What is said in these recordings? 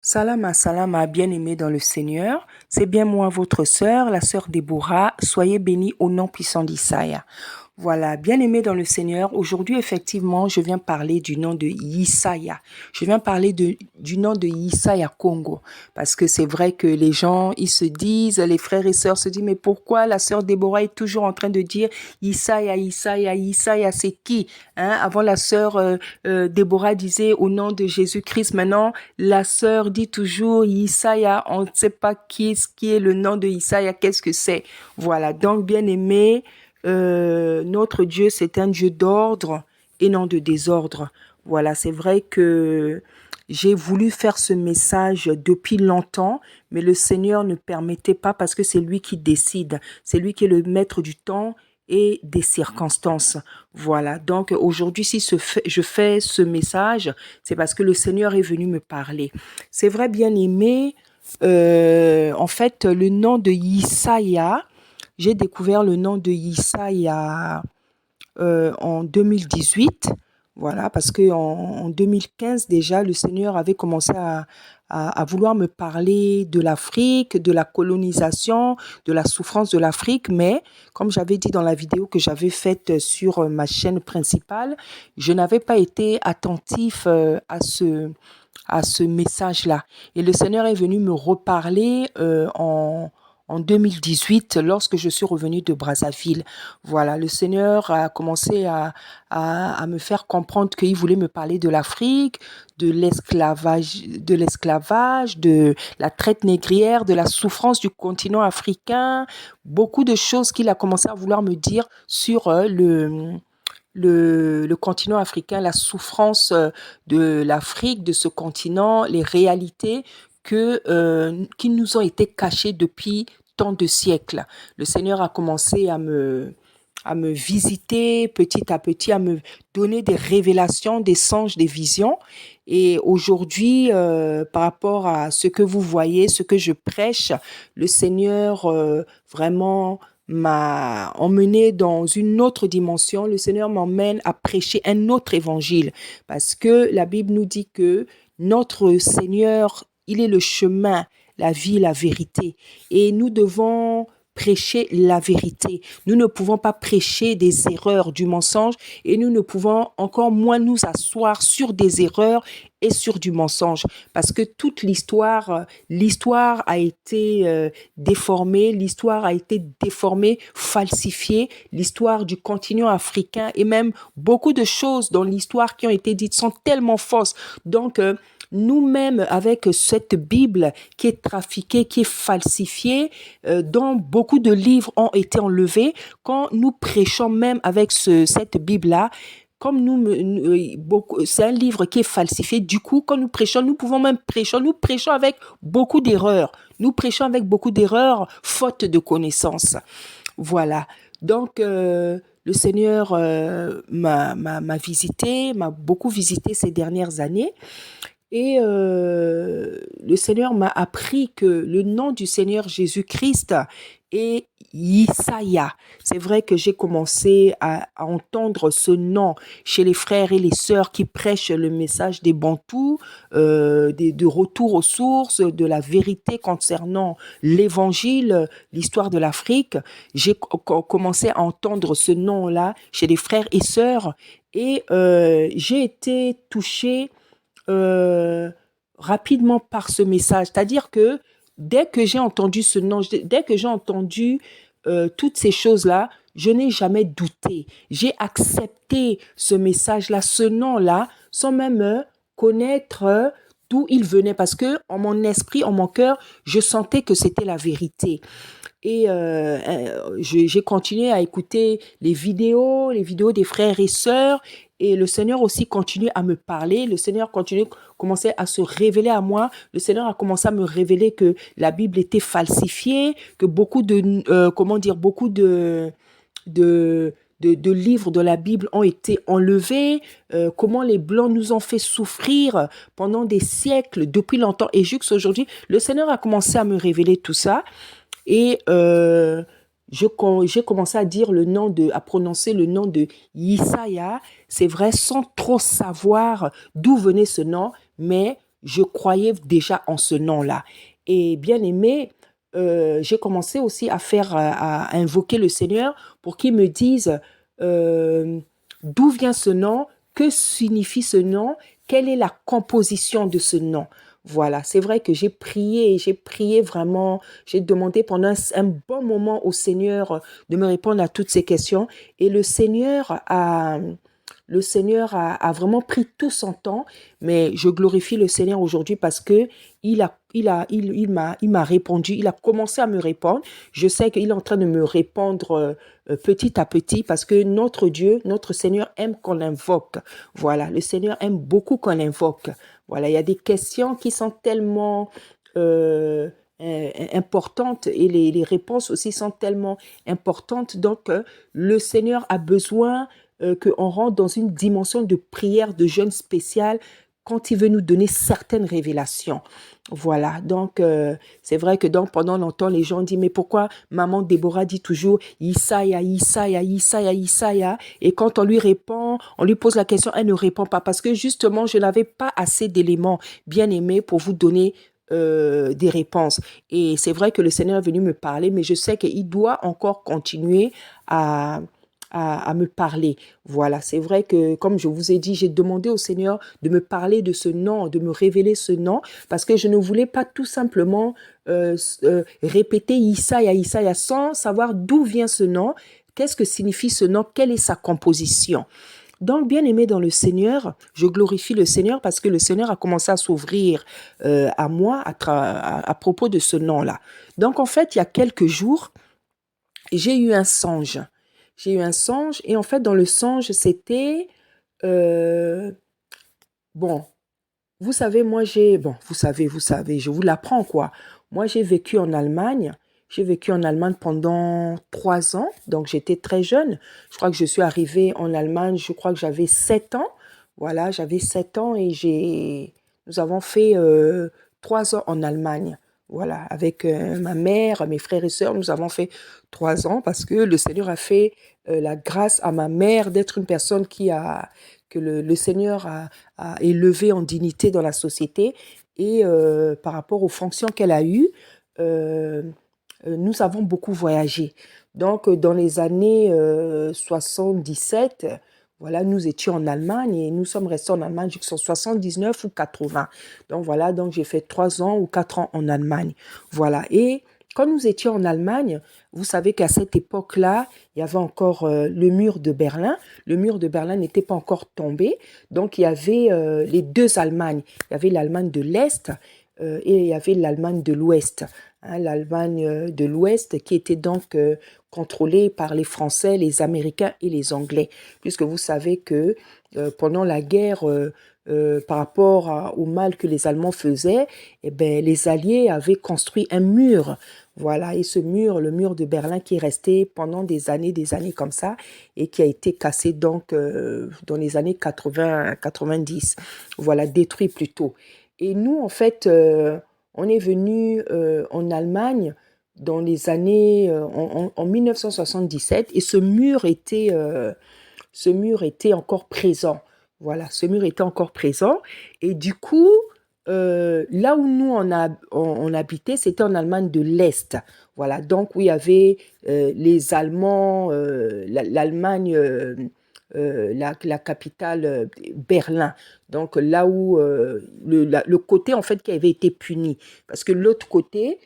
Salama, salama, bien-aimés dans le Seigneur. C'est bien moi, votre sœur, la sœur Déborah. Soyez bénis au nom puissant d'Issaïa. Voilà, bien-aimés dans le Seigneur. Aujourd'hui, effectivement, je viens parler du nom de Yesaya. Je viens parler du nom de Yesaya Congo. Parce que c'est vrai que les gens, ils se disent, les frères et sœurs se disent, mais pourquoi la sœur Déborah est toujours en train de dire Yesaya, Yesaya, Yesaya, c'est qui? Avant, la sœur Déborah disait au nom de Jésus-Christ. Maintenant, la sœur dit toujours Yesaya. On ne sait pas qui est le nom de Yesaya, qu'est-ce que c'est. Voilà, donc bien-aimés, notre Dieu, c'est un Dieu d'ordre et non de désordre. Voilà, c'est vrai que j'ai voulu faire ce message depuis longtemps, mais le Seigneur ne permettait pas parce que c'est lui qui décide. C'est lui qui est le maître du temps et des circonstances. Voilà, donc aujourd'hui, si je fais ce message, c'est parce que le Seigneur est venu me parler. C'est vrai, bien aimé, en fait, le nom de Yesaya, j'ai découvert le nom de Yesaya en 2018. Voilà, parce que en 2015 déjà, le Seigneur avait commencé à vouloir me parler de l'Afrique, de la colonisation, de la souffrance de l'Afrique. Mais comme j'avais dit dans la vidéo que j'avais faite sur ma chaîne principale, je n'avais pas été attentif à ce message-là. Et le Seigneur est venu me reparler en 2018 lorsque je suis revenue de Brazzaville. Voilà, le Seigneur a commencé à me faire comprendre qu'il voulait me parler de l'Afrique, de la traite négrière, de la souffrance du continent africain, beaucoup de choses qu'il a commencé à vouloir me dire sur le continent africain, la souffrance de l'Afrique, de ce continent, les réalités qui nous ont été cachées depuis tant de siècles. Le Seigneur a commencé à me visiter petit à petit, à me donner des révélations, des songes, des visions. Et aujourd'hui, par rapport à ce que vous voyez, ce que je prêche, le Seigneur vraiment m'a emmené dans une autre dimension. Le Seigneur m'emmène à prêcher un autre évangile parce que la Bible nous dit que notre Seigneur, il est le chemin, la vie, la vérité. Et nous devons prêcher la vérité. Nous ne pouvons pas prêcher des erreurs, du mensonge, et nous ne pouvons encore moins nous asseoir sur des erreurs et sur du mensonge, parce que toute l'histoire a été déformée, l'histoire a été déformée, falsifiée, l'histoire du continent africain et même beaucoup de choses dans l'histoire qui ont été dites sont tellement fausses. Donc, nous-mêmes, avec cette Bible qui est trafiquée, qui est falsifiée, dont beaucoup de livres ont été enlevés, quand nous prêchons même avec cette Bible-là, comme c'est un livre qui est falsifié, du coup, quand nous prêchons, nous prêchons avec beaucoup d'erreurs. Nous prêchons avec beaucoup d'erreurs, faute de connaissances. Voilà. Donc, le Seigneur m'a visité, m'a beaucoup visité ces dernières années. Et le Seigneur m'a appris que le nom du Seigneur Jésus-Christ est Yesaya. C'est vrai que j'ai commencé à entendre ce nom chez les frères et les sœurs qui prêchent le message des Bantous, de retour aux sources, de la vérité concernant l'évangile, l'histoire de l'Afrique. J'ai commencé à entendre ce nom-là chez les frères et sœurs et j'ai été touchée euh, rapidement par ce message. C'est-à-dire que dès que j'ai entendu ce nom, dès que j'ai entendu toutes ces choses-là, je n'ai jamais douté. J'ai accepté ce message-là, ce nom-là, sans même connaître d'où il venait. Parce que en mon esprit, en mon cœur, je sentais que c'était la vérité. Et j'ai continué à écouter les vidéos des frères et sœurs. Et le Seigneur aussi continue à me parler. Le Seigneur commençait à se révéler à moi. Le Seigneur a commencé à me révéler que la Bible était falsifiée, que beaucoup de livres de la Bible ont été enlevés, comment les Blancs nous ont fait souffrir pendant des siècles, depuis longtemps. Et jusqu'aujourd'hui, le Seigneur a commencé à me révéler tout ça. Et j'ai commencé à prononcer le nom de Yesaya, c'est vrai, sans trop savoir d'où venait ce nom, mais je croyais déjà en ce nom-là. Et bien aimé, j'ai commencé aussi à invoquer le Seigneur pour qu'il me dise d'où vient ce nom, que signifie ce nom, quelle est la composition de ce nom. Voilà, c'est vrai que j'ai prié vraiment, j'ai demandé pendant un bon moment au Seigneur de me répondre à toutes ces questions et le Seigneur a vraiment pris tout son temps, mais je glorifie le Seigneur aujourd'hui parce que il m'a répondu, il a commencé à me répondre. Je sais qu'il est en train de me répondre petit à petit parce que notre Dieu, notre Seigneur aime qu'on l'invoque. Voilà, le Seigneur aime beaucoup qu'on l'invoque. Voilà, il y a des questions qui sont tellement importantes et les réponses aussi sont tellement importantes. Donc, le Seigneur a besoin qu'on rentre dans une dimension de prière, de jeûne spécial quand il veut nous donner certaines révélations. Voilà, donc c'est vrai que pendant longtemps, les gens disent, mais pourquoi maman Déborah dit toujours Issaïa, Issaïa, Issaïa, Issaïa, et quand on lui répond, on lui pose la question, elle ne répond pas, parce que justement, je n'avais pas assez d'éléments bien aimés pour vous donner des réponses. Et c'est vrai que le Seigneur est venu me parler, mais je sais qu'il doit encore continuer à à me parler. Voilà, c'est vrai que, comme je vous ai dit, j'ai demandé au Seigneur de me parler de ce nom, de me révéler ce nom, parce que je ne voulais pas tout simplement répéter Issaïa, Issaïa, sans savoir d'où vient ce nom, qu'est-ce que signifie ce nom, quelle est sa composition. Donc, bien aimé dans le Seigneur, je glorifie le Seigneur parce que le Seigneur a commencé à s'ouvrir à moi à propos de ce nom-là. Donc, en fait, il y a quelques jours, j'ai eu un songe. J'ai eu un songe et en fait, dans le songe, c'était... euh, bon, vous savez, moi j'ai... Bon, vous savez, je vous l'apprends quoi. Moi, j'ai vécu en Allemagne. J'ai vécu en Allemagne pendant 3 ans, donc j'étais très jeune. Je crois que je suis arrivée en Allemagne, je crois que j'avais 7 ans. Voilà, j'avais 7 ans et nous avons fait 3 ans en Allemagne. Voilà, avec ma mère, mes frères et sœurs, nous avons fait 3 ans parce que le Seigneur a fait la grâce à ma mère d'être une personne que le Seigneur a élevé en dignité dans la société et par rapport aux fonctions qu'elle a eues, euh, nous avons beaucoup voyagé. Donc, dans les années 77, voilà, nous étions en Allemagne et nous sommes restés en Allemagne jusqu'en 79 ou 80. Donc, voilà, donc j'ai fait 3 ans ou 4 ans en Allemagne. Voilà. Et quand nous étions en Allemagne, vous savez qu'à cette époque-là, il y avait encore le mur de Berlin. Le mur de Berlin n'était pas encore tombé. Donc, il y avait les deux Allemagnes. Il y avait l'Allemagne de l'Est et il y avait l'Allemagne de l'Ouest. Hein, l'Allemagne de l'Ouest qui était donc contrôlée par les Français, les Américains et les Anglais. Puisque vous savez que pendant la guerre, par rapport au mal que les Allemands faisaient, eh ben, les Alliés avaient construit un mur. Voilà, et ce mur, le mur de Berlin qui est resté pendant des années comme ça, et qui a été cassé donc dans les années 80-90. Voilà, détruit plutôt. Et nous, en fait, on est venu en Allemagne dans les années en 1977 et ce mur était encore présent. Voilà, ce mur était encore présent. Et du coup, là où nous on habitait, c'était en Allemagne de l'Est. Voilà, donc où il y avait les Allemands, l'Allemagne, la capitale Berlin. Donc là où le côté en fait qui avait été puni. Parce que l'autre côté,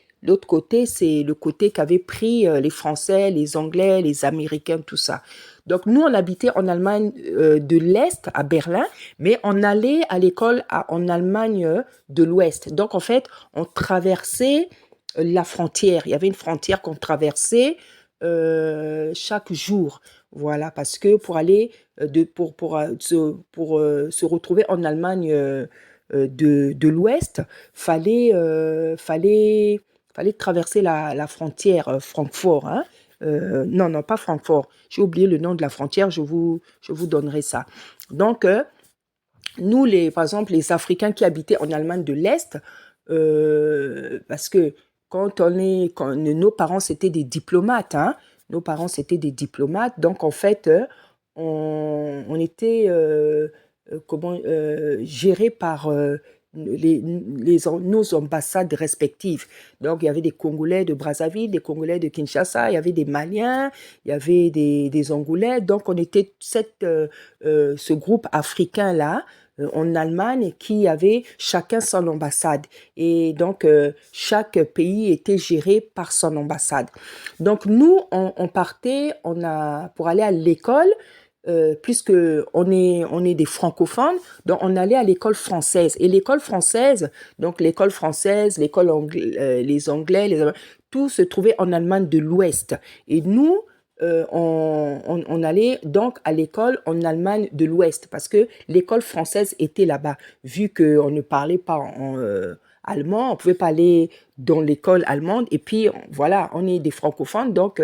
c'est le côté qu'avaient pris les Français, les Anglais, les Américains, tout ça. Donc nous, on habitait en Allemagne de l'Est, à Berlin, mais on allait à l'école en Allemagne de l'Ouest. Donc en fait, on traversait la frontière. Il y avait une frontière qu'on traversait chaque jour. Voilà, parce que pour aller se retrouver en Allemagne de l'Ouest, fallait traverser la frontière Francfort. Hein. Non, non, pas Francfort. J'ai oublié le nom de la frontière, je vous donnerai ça. Donc, nous, par exemple, les Africains qui habitaient en Allemagne de l'Est, parce que quand nos parents, c'était des diplomates, hein, nos parents, c'était des diplomates, donc en fait, on était gérés par nos ambassades respectives. Donc, il y avait des Congolais de Brazzaville, des Congolais de Kinshasa, il y avait des Maliens, il y avait des Angolais. Donc, on était ce groupe africain-là en Allemagne qui avait chacun son ambassade. Et donc, chaque pays était géré par son ambassade. Donc, nous, on partait pour aller à l'école, puisque on est des francophones, donc on allait à l'école française. Et l'école française, les Anglais, tout se trouvait en Allemagne de l'Ouest. Et nous, on allait donc à l'école en Allemagne de l'Ouest parce que l'école française était là-bas. Vu qu'on ne parlait pas allemand, on ne pouvait pas aller dans l'école allemande. Et puis, voilà, on est des francophones, donc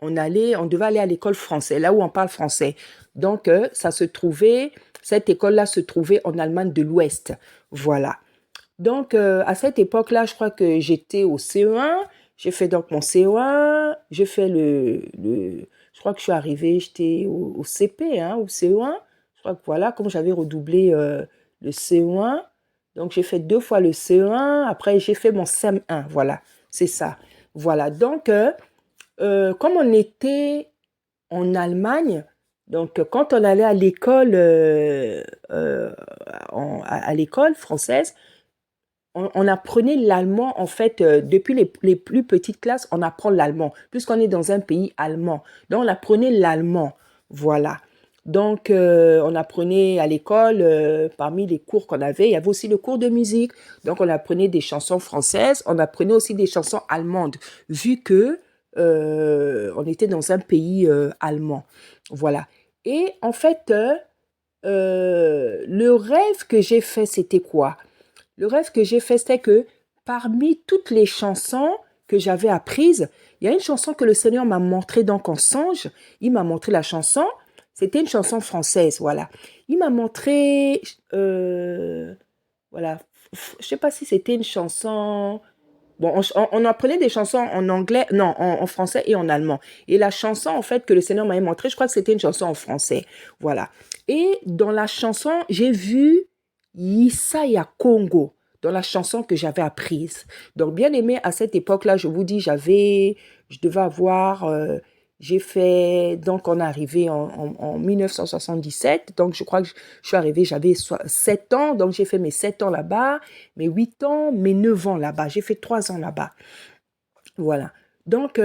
on devait aller à l'école française, là où on parle français. Donc, cette école-là se trouvait en Allemagne de l'Ouest. Voilà. Donc, à cette époque-là, je crois que j'étais au CE1. J'ai fait donc mon CE1. J'ai fait je crois que je suis arrivée, j'étais au CP, au CE1. Je crois que voilà, comme j'avais redoublé le CE1. Donc, j'ai fait 2 fois le CE1. Après, j'ai fait mon CM1. Voilà, c'est ça. Voilà. Donc, comme on était en Allemagne, donc quand on allait à l'école, à l'école française, on apprenait l'allemand, en fait, depuis les plus petites classes, on apprend l'allemand, puisqu'on est dans un pays allemand. Donc, on apprenait l'allemand, voilà. Donc, on apprenait à l'école, parmi les cours qu'on avait, il y avait aussi le cours de musique. Donc, on apprenait des chansons françaises, on apprenait aussi des chansons allemandes, vu que on était dans un pays allemand. Voilà. Et en fait, le rêve que j'ai fait, c'était quoi? Le rêve que j'ai fait, c'était que parmi toutes les chansons que j'avais apprises, il y a une chanson que le Seigneur m'a montrée donc en songe. Il m'a montré la chanson. C'était une chanson française, voilà. Il m'a montré, voilà, je ne sais pas si c'était une chanson. Bon, on apprenait des chansons en anglais, non, en français et en allemand. Et la chanson, en fait, que le Seigneur m'avait montrée, je crois que c'était une chanson en français. Voilà. Et dans la chanson, j'ai vu Yisaya Congo, dans la chanson que j'avais apprise. Donc, bien aimé, à cette époque-là, je vous dis, je devais avoir, j'ai fait, donc on est arrivé en 1977, donc je crois que je suis arrivée, j'avais 7 ans, donc j'ai fait mes 7 ans là-bas, mes 8 ans, mes 9 ans là-bas, j'ai fait 3 ans là-bas. Voilà. Donc,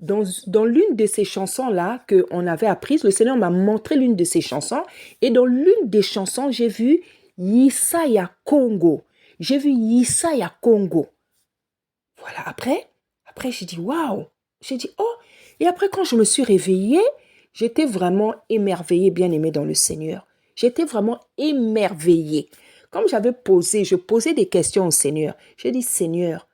dans l'une de ces chansons-là qu'on avait apprises, le Seigneur m'a montré l'une de ces chansons, et dans l'une des chansons, j'ai vu Yisaya Congo. J'ai vu Yisaya Congo. Voilà, après j'ai dit, waouh! J'ai dit, oh! Et après, quand je me suis réveillée, j'étais vraiment émerveillée, bien aimée dans le Seigneur. J'étais vraiment émerveillée. Comme je posais des questions au Seigneur. J'ai dit, Seigneur,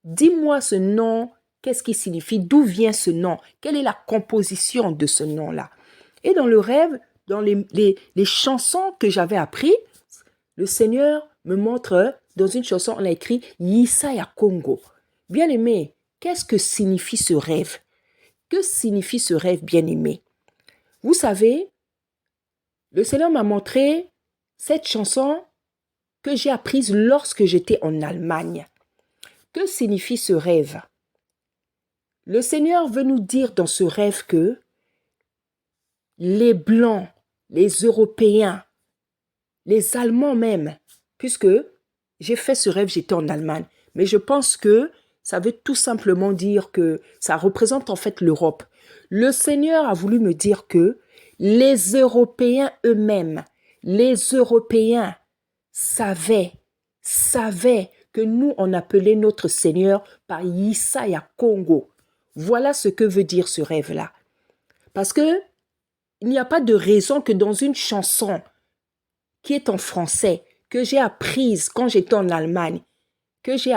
dis-moi ce nom, qu'est-ce qu'il signifie? D'où vient ce nom? Quelle est la composition de ce nom-là? Et dans le rêve, dans les chansons que j'avais apprises, le Seigneur me montre, dans une chanson, on a écrit Yisaya Congo. Bien aimé, qu'est-ce que signifie ce rêve? Que signifie ce rêve, bien-aimé? Vous savez, le Seigneur m'a montré cette chanson que j'ai apprise lorsque j'étais en Allemagne. Que signifie ce rêve? Le Seigneur veut nous dire dans ce rêve que les Blancs, les Européens, les Allemands même, puisque j'ai fait ce rêve, j'étais en Allemagne, mais je pense que ça veut tout simplement dire que ça représente en fait l'Europe. Le Seigneur a voulu me dire que les Européens eux-mêmes, les Européens savaient que nous, on appelait notre Seigneur par Yisaya Congo. Voilà ce que veut dire ce rêve-là. Parce que il n'y a pas de raison que dans une chanson qui est en français, que j'ai apprise quand j'étais en Allemagne, que je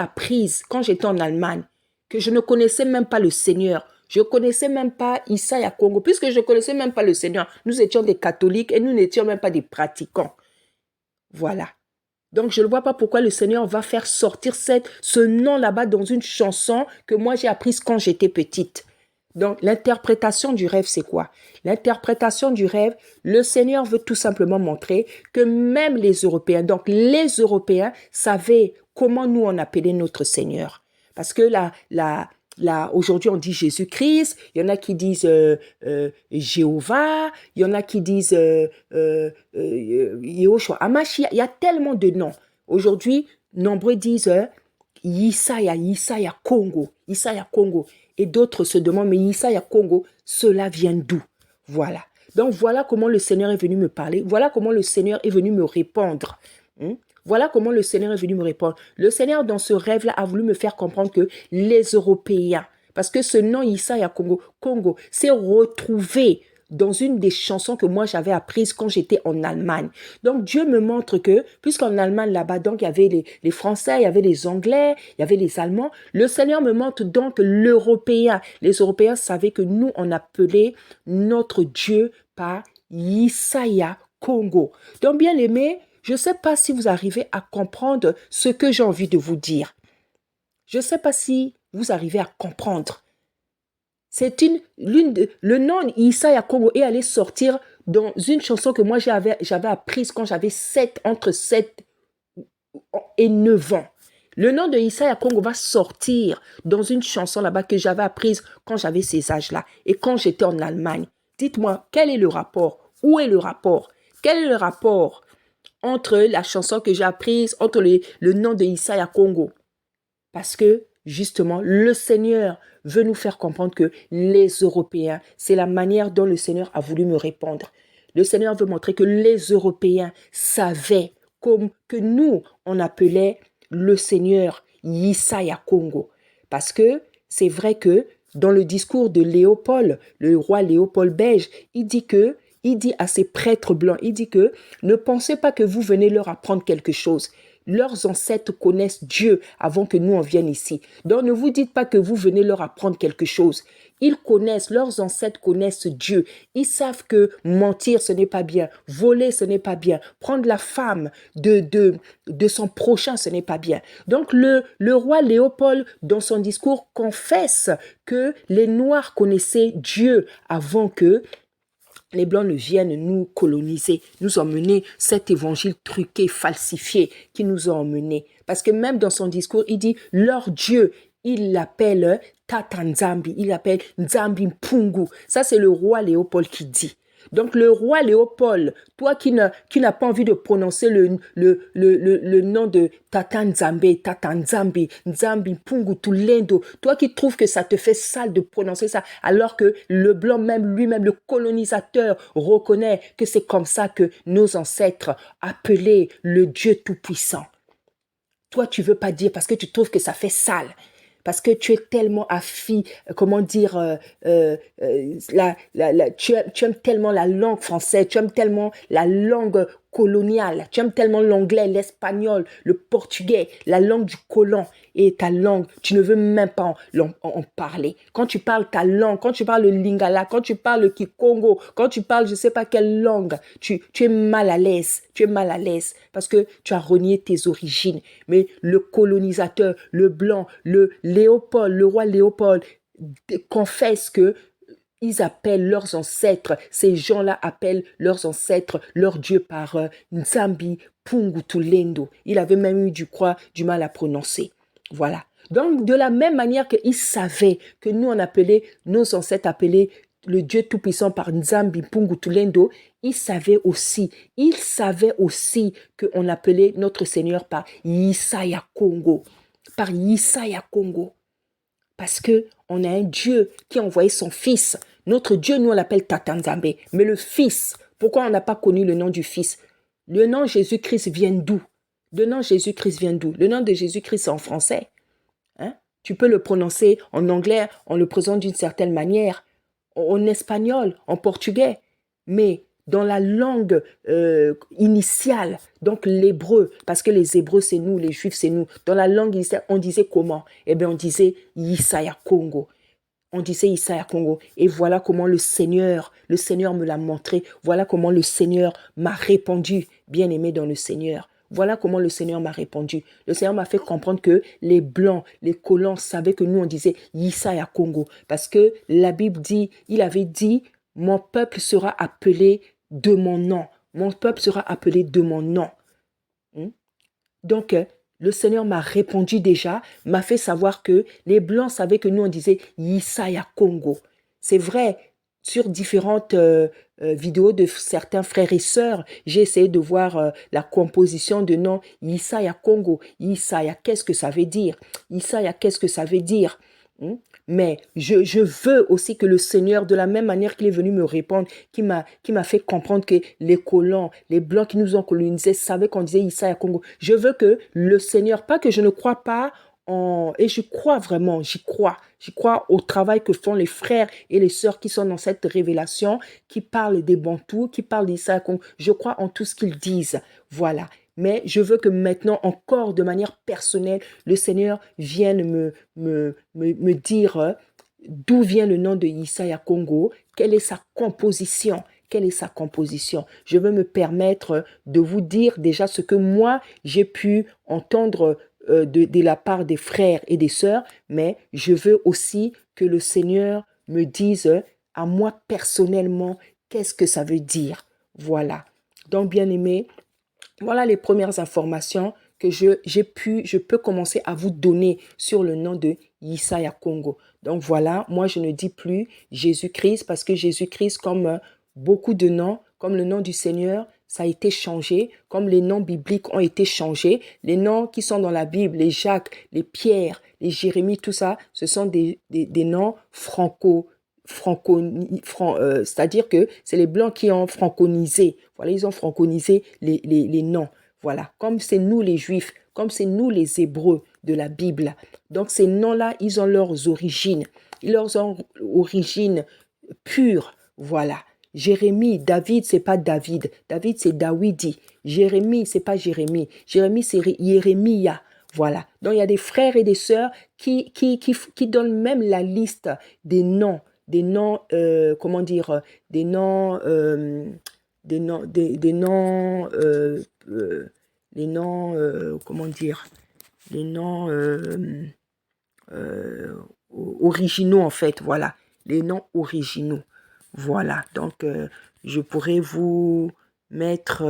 ne connaissais même pas le Seigneur. Je ne connaissais même pas Yisaya Congo, puisque je ne connaissais même pas le Seigneur. Nous étions des catholiques et nous n'étions même pas des pratiquants. Voilà. Donc, je ne vois pas pourquoi le Seigneur va faire sortir ce nom là-bas dans une chanson que moi j'ai apprise quand j'étais petite. Donc, l'interprétation du rêve, c'est quoi? L'interprétation du rêve, le Seigneur veut tout simplement montrer que même les Européens, donc les Européens savaient comment nous on appelait notre Seigneur. Parce que aujourd'hui on dit Jésus-Christ, il y en a qui disent Jéhovah, il y en a qui disent Yehoshua Amashia, il y a tellement de noms. Aujourd'hui, nombreux disent Yisaya Congo, Yisaya Congo. Et d'autres se demandent, mais Yisaya Congo, cela vient d'où? Voilà. Donc voilà comment le Seigneur est venu me parler. Voilà comment le Seigneur est venu me répondre. Voilà comment le Seigneur est venu me répondre. Le Seigneur, dans ce rêve-là, a voulu me faire comprendre que les Européens, parce que ce nom Yisaya Congo s'est retrouvé dans une des chansons que moi j'avais apprises quand j'étais en Allemagne. Donc Dieu me montre que, puisqu'en Allemagne là-bas, donc il y avait les Français, il y avait les Anglais, il y avait les Allemands, le Seigneur me montre donc l'Européen. Les Européens savaient que nous, on appelait notre Dieu par Yisaya Congo. Donc bien aimé, je ne sais pas si vous arrivez à comprendre ce que j'ai envie de vous dire. Je ne sais pas si vous arrivez à comprendre. C'est le nom Yisaya Congo est allé sortir dans une chanson que moi j'avais apprise quand j'avais entre 7 et 9 ans. Le nom de Yisaya Congo va sortir dans une chanson là-bas que j'avais apprise quand j'avais ces âges-là et quand j'étais en Allemagne. Dites-moi, quel est le rapport? Où est le rapport? Quel est le rapport entre la chanson que j'ai apprise, entre le nom de Yisaya Congo? Parce que, justement, le Seigneur veut nous faire comprendre que les Européens, c'est la manière dont le Seigneur a voulu me répondre. Le Seigneur veut montrer que les Européens savaient comme que nous, on appelait le Seigneur Yisaya Congo. Parce que c'est vrai que dans le discours de Léopold, le roi Léopold Belge, il dit à ses prêtres blancs, il dit que ne pensez pas que vous venez leur apprendre quelque chose. Leurs ancêtres connaissent Dieu avant que nous en vienne ici. Donc ne vous dites pas que vous venez leur apprendre quelque chose. Ils connaissent, leurs ancêtres connaissent Dieu. Ils savent que mentir, ce n'est pas bien. Voler, ce n'est pas bien. Prendre la femme de son prochain, ce n'est pas bien. Donc le roi Léopold, dans son discours, confesse que les Noirs connaissaient Dieu avant que les Blancs ne viennent nous coloniser, nous emmener cet évangile truqué, falsifié qui nous a emmenés. Parce que même dans son discours, il dit, leur Dieu, il l'appelle Tata Nzambi, il l'appelle Nzambi Mpungu. Ça, c'est le roi Léopold qui dit. Donc le roi Léopold, toi qui n'as pas envie de prononcer le nom de Tata Nzambe, Tata Nzambi, Nzambi Mpungu Tulendo, toi qui trouves que ça te fait sale de prononcer ça, alors que le blanc même lui-même, le colonisateur, reconnaît que c'est comme ça que nos ancêtres appelaient le Dieu Tout-Puissant. Toi, tu veux pas dire parce que tu trouves que ça fait sale. Parce que tu es tellement comment dire, tu aimes tellement la langue française, tu aimes tellement la langue coloniale, tu aimes tellement l'anglais, l'espagnol, le portugais, la langue du colon et ta langue, tu ne veux même pas en parler. Quand tu parles ta langue, quand tu parles le lingala, quand tu parles le kikongo, quand tu parles je ne sais pas quelle langue, tu es mal à l'aise, parce que tu as renié tes origines. Mais le colonisateur, le blanc, le roi Léopold confesse que ils appellent leurs ancêtres, ces gens-là appellent leurs ancêtres, leur Dieu par Nzambi, Pungu, Tulendo. Il avait même eu du mal à prononcer. Voilà. Donc, de la même manière qu'ils savaient que nous, nos ancêtres appelaient le Dieu Tout-Puissant par Nzambi, Pungu, Tulendo, ils savaient aussi qu'on appelait notre Seigneur par Yisaya Congo. Par Yisaya Congo. Parce qu'on a un Dieu qui a envoyé son Fils. Notre Dieu, nous, on l'appelle Tata Nzambe. Mais le Fils, pourquoi on n'a pas connu le nom du Fils? Le nom Jésus-Christ vient d'où? Le nom Jésus-Christ vient d'où? Le nom de Jésus-Christ, c'est en français. Hein? Tu peux le prononcer en anglais, on le présente d'une certaine manière, en espagnol, en portugais. Mais dans la langue initiale, donc l'hébreu, parce que les hébreux c'est nous, les juifs c'est nous. Dans la langue initiale, on disait comment? Eh bien, on disait Yisaya Congo. On disait Yisaya Congo. Et voilà comment le Seigneur me l'a montré. Voilà comment le Seigneur m'a répondu, bien-aimé dans le Seigneur. Voilà comment le Seigneur m'a répondu. Le Seigneur m'a fait comprendre que les Blancs, les colons savaient que nous, on disait Yisaya Congo. Parce que la Bible dit, il avait dit, mon peuple sera appelé de mon nom. Mon peuple sera appelé de mon nom. Donc, le Seigneur m'a répondu déjà, m'a fait savoir que les Blancs savaient que nous, on disait Yisaya Congo. C'est vrai, sur différentes vidéos de certains frères et sœurs, j'ai essayé de voir la composition de nom Yisaya Congo. Yisaya, qu'est-ce que ça veut dire? Yisaya, qu'est-ce que ça veut dire? Mais je veux aussi que le Seigneur, de la même manière qu'il est venu me répondre, qui m'a fait comprendre que les colons, les Blancs qui nous ont colonisés, savaient qu'on disait Issa Congo. Je veux que le Seigneur, pas que je ne crois pas et je crois vraiment, j'y crois. J'y crois au travail que font les frères et les sœurs qui sont dans cette révélation, qui parlent des Bantous, qui parlent d'Issa Congo. Je crois en tout ce qu'ils disent. Voilà. Mais je veux que maintenant, encore de manière personnelle, le Seigneur vienne me dire d'où vient le nom de Yisaya Congo, quelle est sa composition. Quelle est sa composition? Je veux me permettre de vous dire déjà ce que moi, j'ai pu entendre de la part des frères et des sœurs, mais je veux aussi que le Seigneur me dise à moi personnellement qu'est-ce que ça veut dire. Voilà. Donc, bien aimé, voilà les premières informations que je peux commencer à vous donner sur le nom de Yisaya Congo. Donc voilà, moi je ne dis plus Jésus-Christ parce que Jésus-Christ, comme beaucoup de noms, comme le nom du Seigneur, ça a été changé, comme les noms bibliques ont été changés. Les noms qui sont dans la Bible, les Jacques, les Pierre, les Jérémie, tout ça, ce sont des noms c'est-à-dire que c'est les Blancs qui ont franconisé. Voilà, ils ont franconisé les noms. Voilà, comme c'est nous les Juifs, comme c'est nous les Hébreux de la Bible. Donc ces noms-là, ils ont leurs origines. Ils ont origines pures. Voilà. Jérémie, David, c'est pas David. David, c'est Dawidi. Jérémie, c'est pas Jérémie. Jérémie, c'est Jérémia. Voilà. Donc il y a des frères et des sœurs qui donnent même la liste des noms comment dire, des noms, les noms, comment dire, les noms originaux en fait, voilà, les noms originaux, voilà. Donc, je pourrais vous mettre,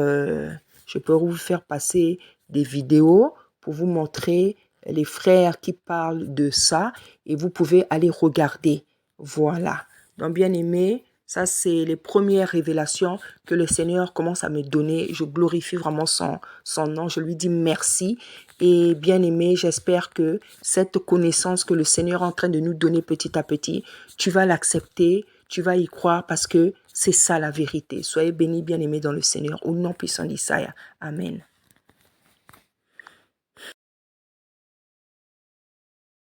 je pourrais vous faire passer des vidéos pour vous montrer les frères qui parlent de ça et vous pouvez aller regarder. Voilà. Donc, bien aimé, ça, c'est les premières révélations que le Seigneur commence à me donner. Je glorifie vraiment son nom. Je lui dis merci. Et bien aimé, j'espère que cette connaissance que le Seigneur est en train de nous donner petit à petit, tu vas l'accepter, tu vas y croire parce que c'est ça la vérité. Soyez bénis, bien aimés dans le Seigneur. Au nom puissant d'Issaïe. Amen.